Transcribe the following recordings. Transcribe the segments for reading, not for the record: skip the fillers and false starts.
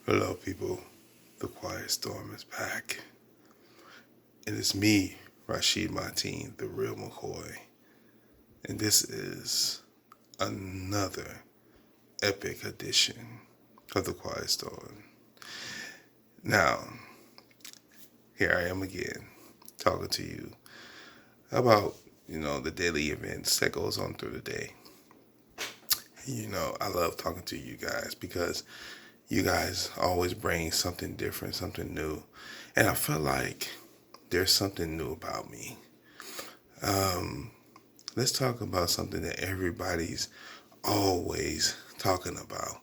Hello, people. The Quiet Storm is back. And it's me, Rashid Martin, the real McCoy. And this is another epic edition of The Quiet Storm. Now, here I am again, talking to you about, the daily events that goes on through the day. I love talking to you guys because you guys always bring something different, something new. And I feel like there's something new about me. Let's talk about something that everybody's always talking about.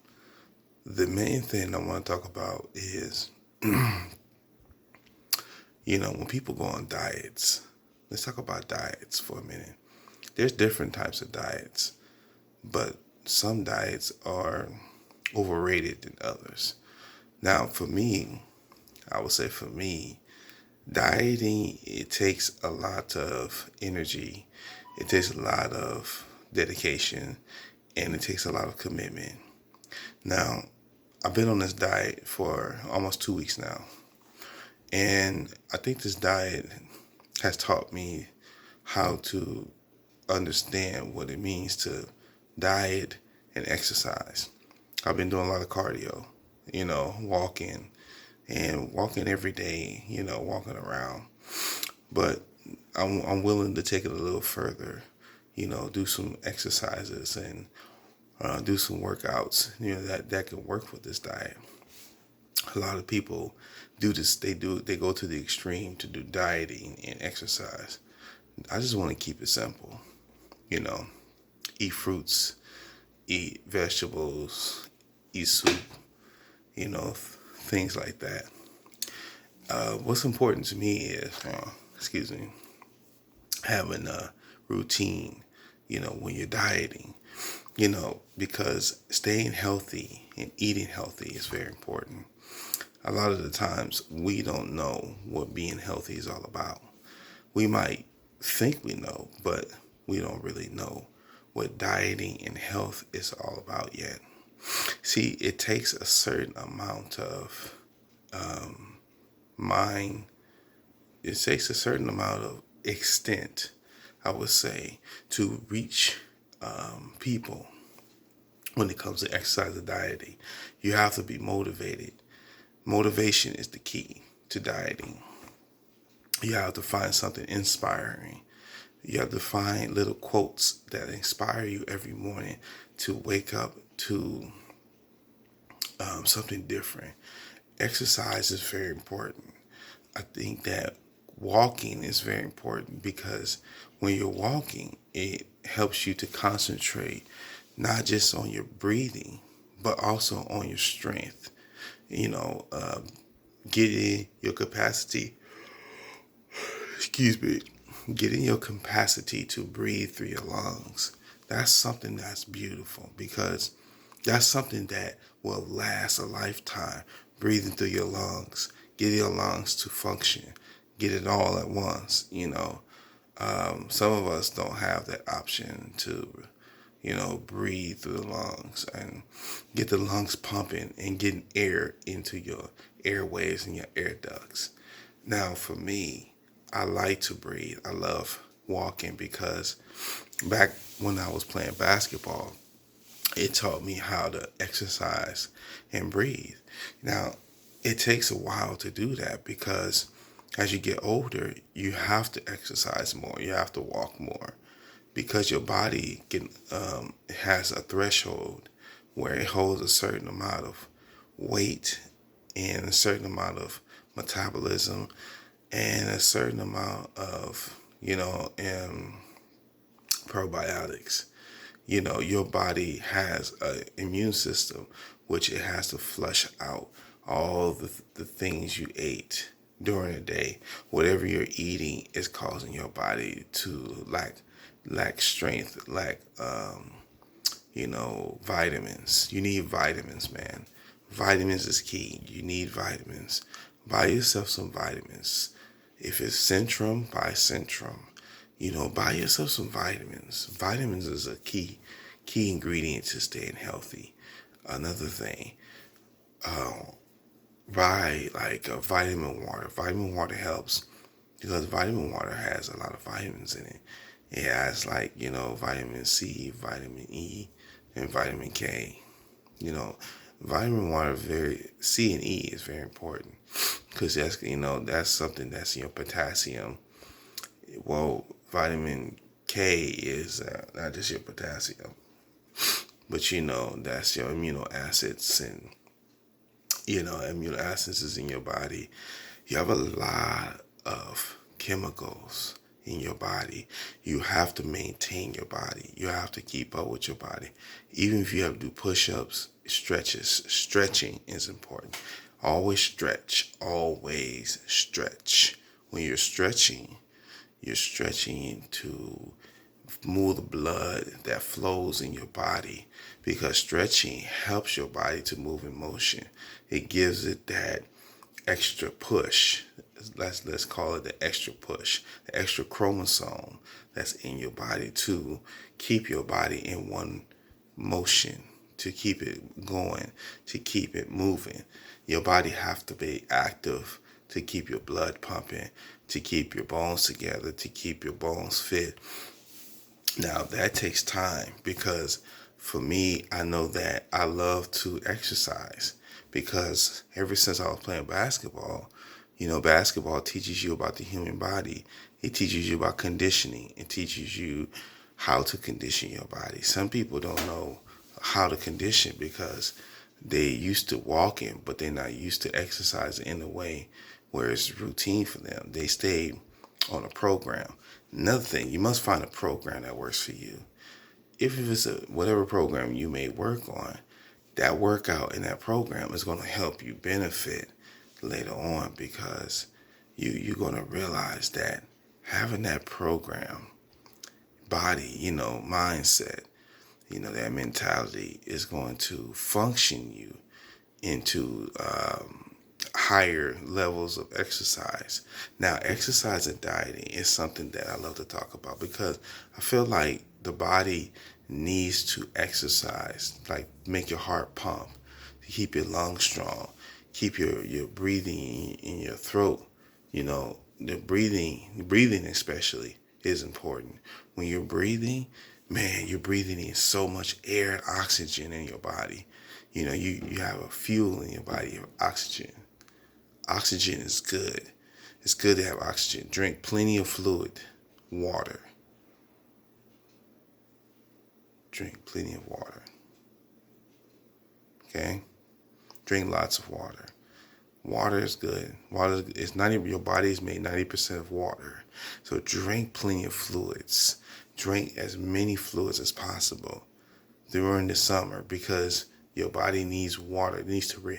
The main thing I want to talk about is, when people go on diets. Let's talk about diets for a minute. There's different types of diets, but some diets are overrated than others. Now, I would say for me, dieting, it takes a lot of energy, it takes a lot of dedication, and it takes a lot of commitment. Now, I've been on this diet for almost 2 weeks now, and I think this diet has taught me how to understand what it means to diet and exercise. I've been doing a lot of cardio, walking and walking every day, walking around. But I'm willing to take it a little further, do some exercises and do some workouts, that can work with this diet. A lot of people do this. They go to the extreme to do dieting and exercise. I just want to keep it simple, you know, eat fruits, eat vegetables, eat soup, things like that. What's important to me is, having a routine, when you're dieting, because staying healthy and eating healthy is very important. A lot of the times we don't know what being healthy is all about. We might think we know, but we don't really know what dieting and health is all about yet. See, it takes a certain amount of mind, it takes a certain amount of extent, I would say, to reach people when it comes to exercise and dieting. You have to be motivated. Motivation is the key to dieting. You have to find something inspiring. You have to find little quotes that inspire you every morning to wake up to something different. Exercise is very important. I think that walking is very important because when you're walking, it helps you to concentrate not just on your breathing, but also on your strength. You know, uh, getting your capacity, excuse me, getting your capacity to breathe through your lungs. That's something that's beautiful because that's something that will last a lifetime. Breathing through your lungs, getting your lungs to function, get it all at once. Some of us don't have that option to, breathe through the lungs and get the lungs pumping and getting air into your airways and your air ducts. Now, for me, I like to breathe. I love walking because back when I was playing basketball, it taught me how to exercise and breathe. Now, it takes a while to do that because as you get older, you have to exercise more. You have to walk more because your body has a threshold where it holds a certain amount of weight and a certain amount of metabolism and a certain amount of probiotics. Your body has an immune system which it has to flush out all the things you ate during the day. Whatever you're eating is causing your body to lack strength, lack vitamins. You need vitamins, man. Vitamins is key. You need vitamins. Buy yourself some vitamins. If it's Centrum, buy Centrum. Buy yourself some vitamins. Vitamins is a key ingredient to staying healthy. Another thing, provide like a vitamin water. Vitamin water helps because vitamin water has a lot of vitamins in it. It has like, vitamin C, vitamin E, and vitamin K. You know, vitamin water very C and E is very important because that's something that's in your potassium. Well, vitamin K is not just your potassium, but that's your amino acids, and amino acids is in your body. You have a lot of chemicals in your body. You have to maintain your body. You have to keep up with your body. Even if you have to do push-ups, stretching is important. Always stretch. Always stretch. When you're stretching to move the blood that flows in your body, because stretching helps your body to move in motion. It gives it that extra push. Let's call it the extra push, the extra chromosome that's in your body to keep your body in one motion, to keep it going, to keep it moving. Your body have to be active to keep your blood pumping, to keep your bones together, to keep your bones fit. Now that takes time because for me, I know that I love to exercise because ever since I was playing basketball, basketball teaches you about the human body. It teaches you about conditioning. It teaches you how to condition your body. Some people don't know how to condition because they used to walking, but they're not used to exercising in a way where it's routine for them. They stay on a program. Another thing, you must find a program that works for you. If it's whatever program you may work on, that workout in that program is going to help you benefit later on because you're going to realize that having that program, body, mindset, that mentality is going to function you into higher levels of exercise. Now, exercise and dieting is something that I love to talk about because I feel like the body needs to exercise, like make your heart pump, to keep your lungs strong, keep your breathing in your throat. The breathing especially is important. When you're breathing, man, you're breathing in so much air and oxygen in your body. You have a fuel in your body, you have oxygen. Oxygen is good. It's good to have oxygen. Drink plenty of fluid, water. Drink plenty of water. Okay? Drink lots of water. Water is good. Water is 90. Your body is made 90% of water. So drink plenty of fluids. Drink as many fluids as possible during the summer because your body needs water. It needs to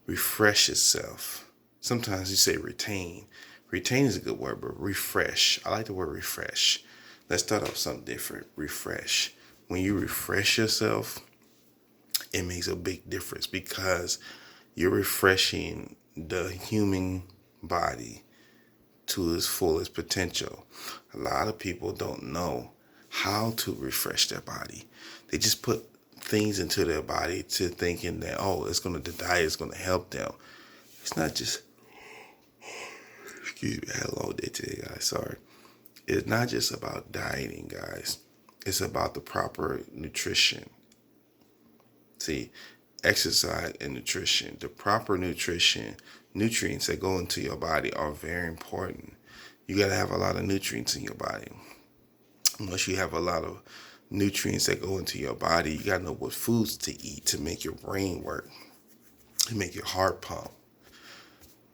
refresh itself. Sometimes you say retain. Retain is a good word, but refresh. I like the word refresh. Let's start off something different. Refresh. When you refresh yourself, it makes a big difference because you're refreshing the human body to its fullest potential. A lot of people don't know how to refresh their body. They just put things into their body to thinking that, the diet is going to help them. It's not just, excuse me, I had a long day today, guys, sorry. It's not just about dieting, guys. It's about the proper nutrition. See, exercise and nutrition, the proper nutrients that go into your body are very important. You got to have a lot of nutrients in your body. Once you have a lot of nutrients that go into your body, you got to know what foods to eat to make your brain work, to make your heart pump,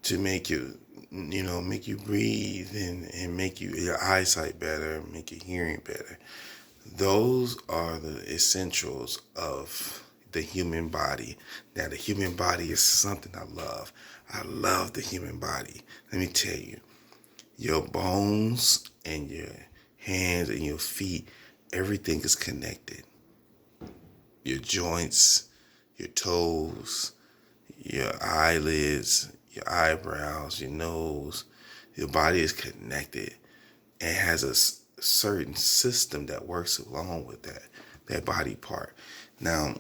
to make you, make you breathe and make your eyesight better, make your hearing better. Those are the essentials of the human body. Now, the human body is something I love. I love the human body. Let me tell you, your bones and your hands and your feet, everything is connected. Your joints, your toes, your eyelids, your eyebrows, your nose, your body is connected and has a certain system that works along with that body part. Now,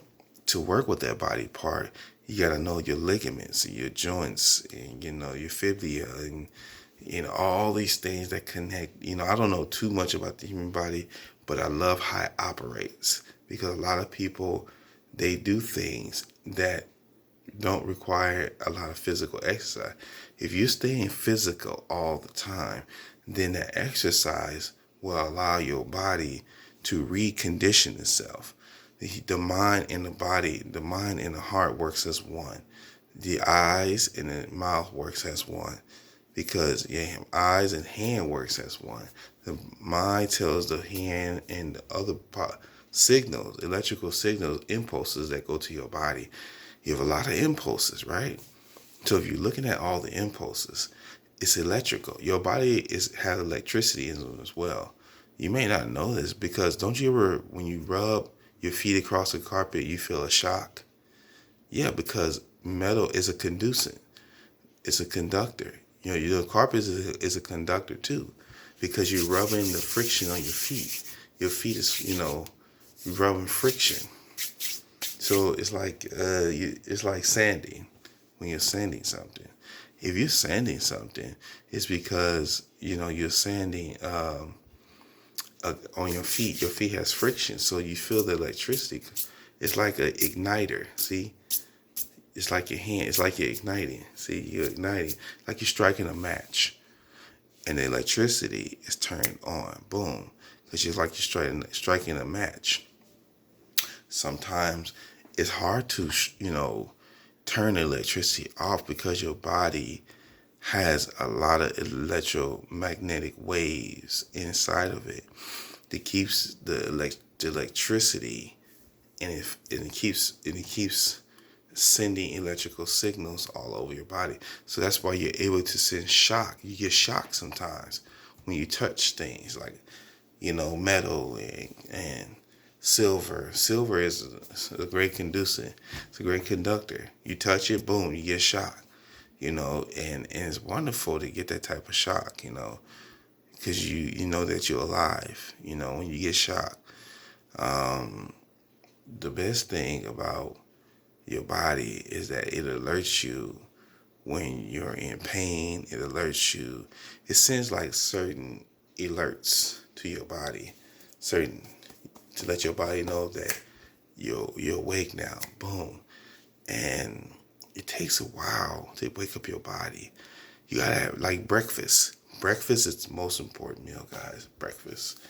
to work with that body part, You got to know your ligaments and your joints and, your fibula and, all these things that connect. I don't know too much about the human body, but I love how it operates because a lot of people, they do things that don't require a lot of physical exercise. If you're staying physical all the time, then that exercise will allow your body to recondition itself. The mind and the body, the mind and the heart works as one. The eyes and the mouth works as one. Because eyes and hand works as one. The mind tells the hand and the other signals, electrical signals, impulses that go to your body. You have a lot of impulses, right? So if you're looking at all the impulses, it's electrical. Your body has electricity in it as well. You may not know this because don't you ever, when you rub your feet across the carpet, you feel a shock? Yeah, because metal is a conducent. It's a conductor. Your carpet is a conductor too, because you're rubbing the friction on your feet. Your feet is, you're rubbing friction. So it's like sanding when you're sanding something. If you're sanding something, it's because you're sanding on your feet. Your feet has friction, so you feel the electricity. It's like an igniter. See, it's like your hand. It's like you're igniting. See, you're igniting, like you're striking a match, and the electricity is turned on. Boom, because you're striking a match. Sometimes it's hard to turn the electricity off because your body has a lot of electromagnetic waves inside of it that keeps the electricity, and it keeps sending electrical signals all over your body. So that's why you're able to send shock. You get shocked sometimes when you touch things like metal and silver. Silver is a great conducent. It's a great conductor. You touch it, boom, you get shocked. And it's wonderful to get that type of shock, because you know that you're alive, when you get shocked. The best thing about your body is that it alerts you when you're in pain. It alerts you. It sends like certain alerts to your body, certain to let your body know that you're awake now. Boom. And it takes a while to wake up your body. You gotta have like breakfast. Breakfast is the most important meal, guys. Breakfast.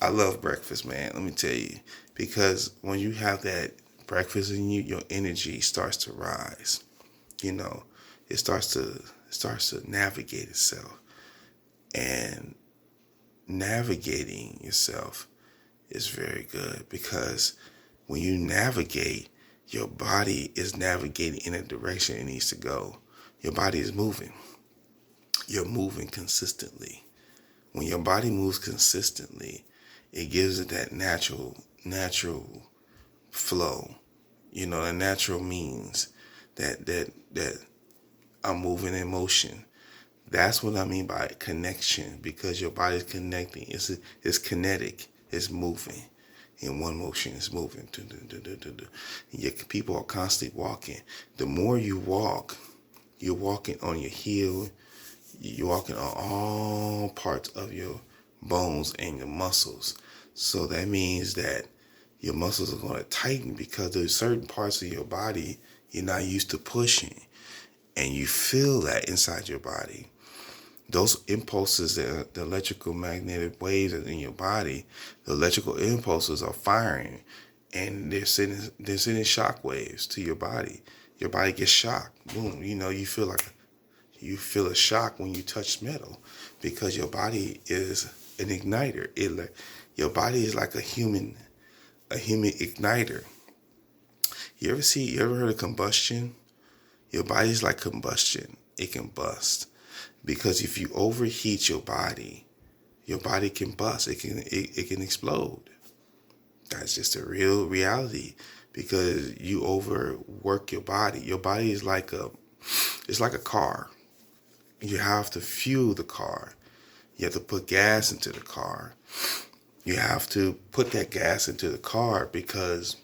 I love breakfast, man. Let me tell you, because when you have that breakfast in you, your energy starts to rise. It starts to navigate itself, and navigating yourself is very good because when you navigate, your body is navigating in a direction it needs to go. Your body is moving. You're moving consistently. When your body moves consistently, it gives it that natural flow. A natural means that I'm moving in motion. That's what I mean by connection, because your body's connecting. It's kinetic. It's moving. In one motion, it's moving. And people are constantly walking. The more you walk, you're walking on your heel. You're walking on all parts of your bones and your muscles. So that means that your muscles are going to tighten because there's certain parts of your body you're not used to pushing. And you feel that inside your body. Those impulses, the electrical magnetic waves in your body, the electrical impulses are firing, and they're sending shock waves to your body. Your body gets shocked. Boom. You feel a shock when you touch metal, because your body is an igniter. Your body is like a human igniter. You ever heard of combustion? Your body's like combustion. It can bust. Because if you overheat your body can bust. It can explode. That's just a real reality, because you overwork your body. Your body is it's like a car. You have to fuel the car. You have to put gas into the car. You have to put that gas into the car because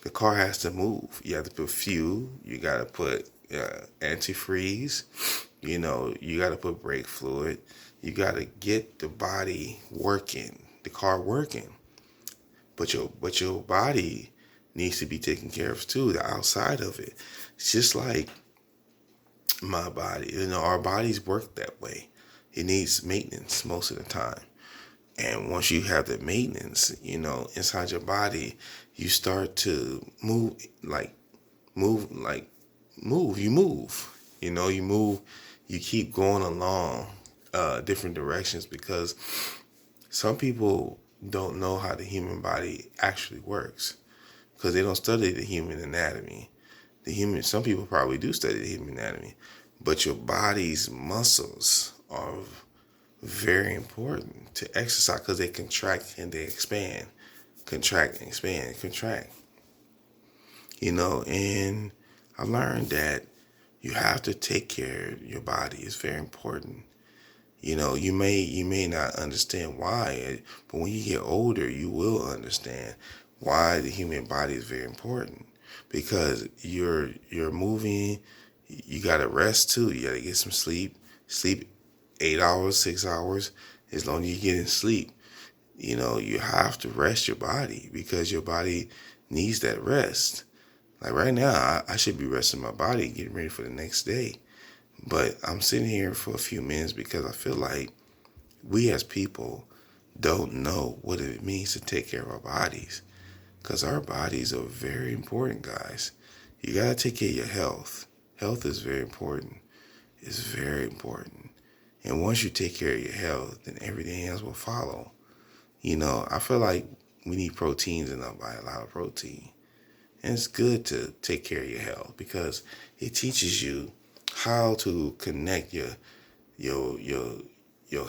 The car has to move. You have to put fuel. You got to put antifreeze. You got to put brake fluid. You got to get the body working, the car working. But your body needs to be taken care of too. The outside of it. It's just like my body. Our bodies work that way. It needs maintenance most of the time. And once you have the maintenance, inside your body, you start to move, like move. You move. You move. You keep going along different directions because some people don't know how the human body actually works because they don't study the human anatomy. Some people probably do study the human anatomy, but your body's muscles are very important to exercise because they contract and they expand, contract and expand, contract. And I learned that you have to take care of your body. It's very important. You may not understand why, but when you get older, you will understand why the human body is very important. Because you're moving, you gotta rest too. You gotta get some sleep. Sleep 8 hours, 6 hours. As long as you get in sleep, you have to rest your body because your body needs that rest. Like right now, I should be resting my body, getting ready for the next day. But I'm sitting here for a few minutes because I feel like we as people don't know what it means to take care of our bodies. Because our bodies are very important, guys. You got to take care of your health. Health is very important. It's very important. And once you take care of your health, then everything else will follow. I feel like we need proteins in our body, a lot of protein. And it's good to take care of your health because it teaches you how to connect your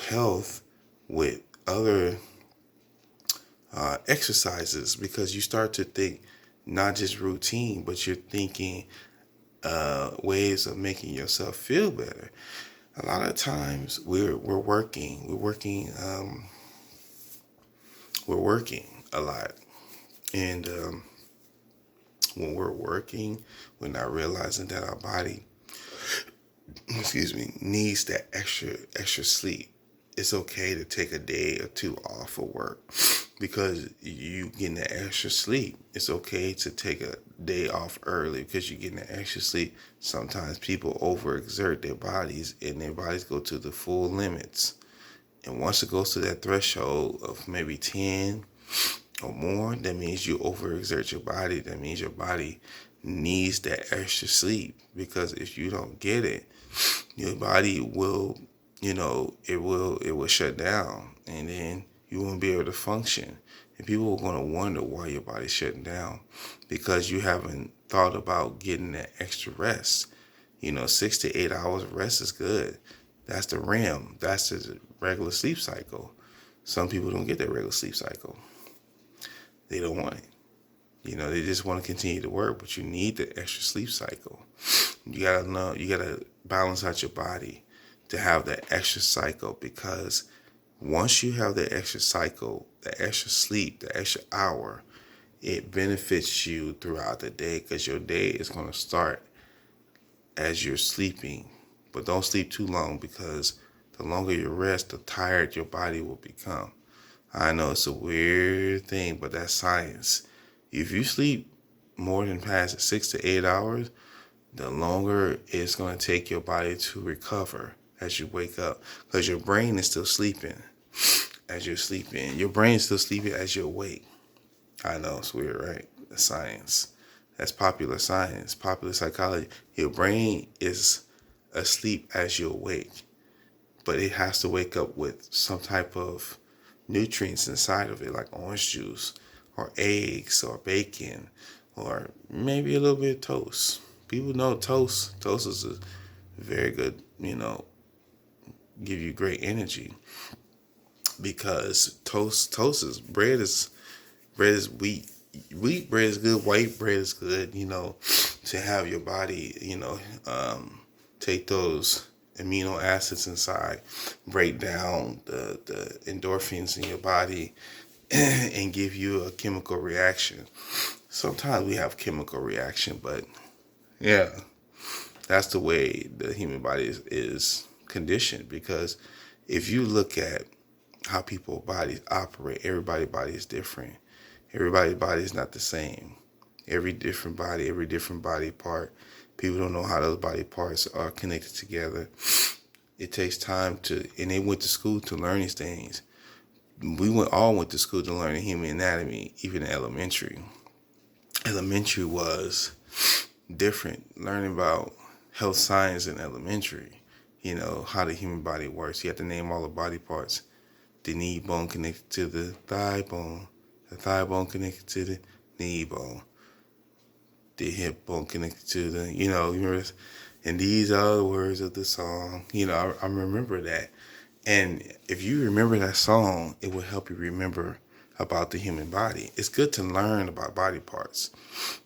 health with other exercises because you start to think not just routine, but you're thinking ways of making yourself feel better. A lot of times we're working a lot, and when we're working, we're not realizing that our body, needs that extra sleep. It's okay to take a day or two off of work because you getting that extra sleep. It's okay to take a day off early because you're getting that extra sleep. Sometimes people overexert their bodies and their bodies go to the full limits. And once it goes to that threshold of maybe 10 or more, that means you overexert your body. That means your body needs that extra sleep because if you don't get it, your body will, it will shut down and then you won't be able to function. And people are going to wonder why your body's shutting down because you haven't thought about getting that extra rest. 6 to 8 hours of rest is good. That's the REM. That's the regular sleep cycle. Some people don't get that regular sleep cycle. They don't want it. They just want to continue to work, but you need the extra sleep cycle. You gotta know, you gotta balance out your body to have that extra cycle because once you have that extra cycle, the extra sleep, the extra hour, it benefits you throughout the day because your day is going to start as you're sleeping. But don't sleep too long because the longer you rest, the tired your body will become. I know it's a weird thing, but that's science. If you sleep more than past 6 to 8 hours, the longer it's going to take your body to recover as you wake up because your brain is still sleeping as you're sleeping. Your brain is still sleeping as you're awake. I know it's weird, right? That's science. That's popular science, popular psychology. Your brain is asleep as you awake, but it has to wake up with some type of nutrients inside of it, like orange juice or eggs or bacon or maybe a little bit of toast. People know toast. Toast is a very good, give you great energy because toast is bread is wheat. Wheat bread is good. White bread is good. To have your body, take those amino acids inside, break down the endorphins in your body, and give you a chemical reaction. sometimes we have chemical reaction, but yeah, that's the way the human body is conditioned. Because if you look at how people bodies operate, everybody's body is different. Everybody's body is not the same. Every different body part. People don't know how those body parts are connected together. It takes time to, and they went to school to learn these things. All went to school to learn the human anatomy, even in elementary. Elementary was different. Learning about health science in elementary, how the human body works. You have to name all the body parts. The knee bone connected to the thigh bone. The thigh bone connected to the knee bone. The hip bone connected to the, and these are the words of the song. I remember that. And if you remember that song, it will help you remember about the human body. It's good to learn about body parts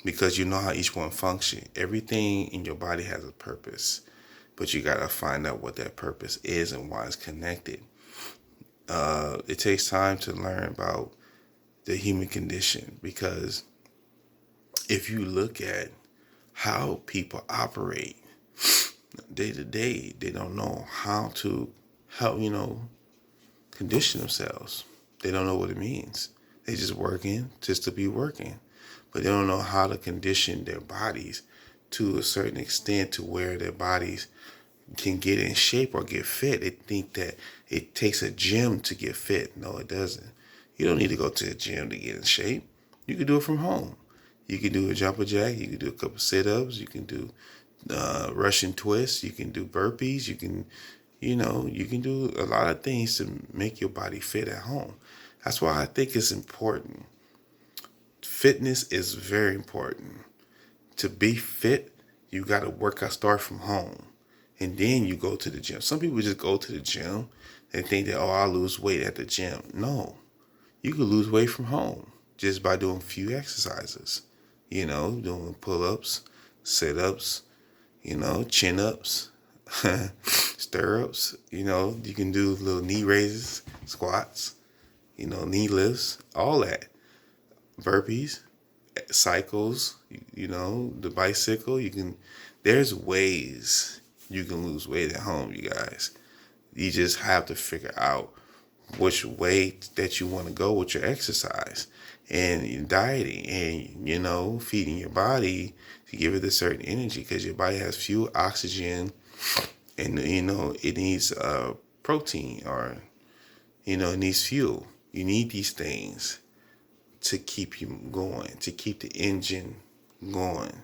because you know how each one functions. Everything in your body has a purpose, but you got to find out what that purpose is and why it's connected. It takes time to learn about the human condition, because if you look at how people operate day to day, they don't know how to help, condition themselves. They don't know what it means. They just working just to be working, but they don't know how to condition their bodies to a certain extent to where their bodies can get in shape or get fit. They think that it takes a gym to get fit. No, it doesn't. You don't need to go to a gym to get in shape. You can do it from home. You can do a jumper jack. You can do a couple sit-ups. You can do Russian twists. You can do burpees. You can do a lot of things to make your body fit at home. That's why I think it's important. Fitness is very important. To be fit, you got to start from home. And then you go to the gym. Some people just go to the gym and think that, oh, I'll lose weight at the gym. No, you can lose weight from home just by doing a few exercises. Doing pull-ups, sit-ups, chin-ups, stirrups. You can do little knee raises, squats, knee lifts, all that. Burpees, cycles, the bicycle. There's ways you can lose weight at home, you guys. You just have to figure out which way that you want to go with your exercise and your dieting and, feeding your body to give it a certain energy, because your body has few oxygen and, it needs protein, or, it needs fuel. You need these things to keep you going, to keep the engine going,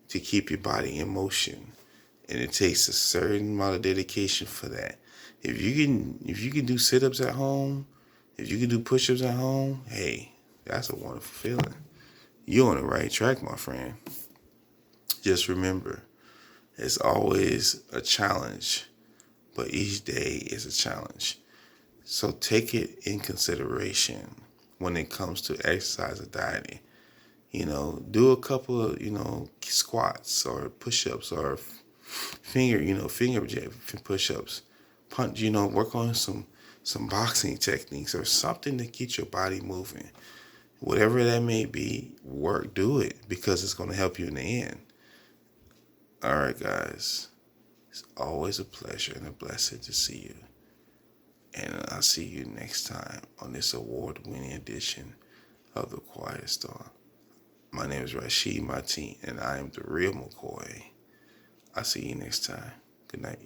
to keep your body in motion. And it takes a certain amount of dedication for that. If you can do sit-ups at home, if you can do push-ups at home, hey, that's a wonderful feeling. You're on the right track, my friend. Just remember, it's always a challenge, but each day is a challenge. So take it in consideration when it comes to exercise or dieting. Do a couple of, squats or push-ups or finger push-ups. Punch, work on some boxing techniques or something to keep your body moving. Whatever that may be, do it, because it's going to help you in the end. All right, guys. It's always a pleasure and a blessing to see you. And I'll see you next time on this award-winning edition of The Quiet Storm. My name is Rashid Martin, and I am the real McCoy. I'll see you next time. Good night.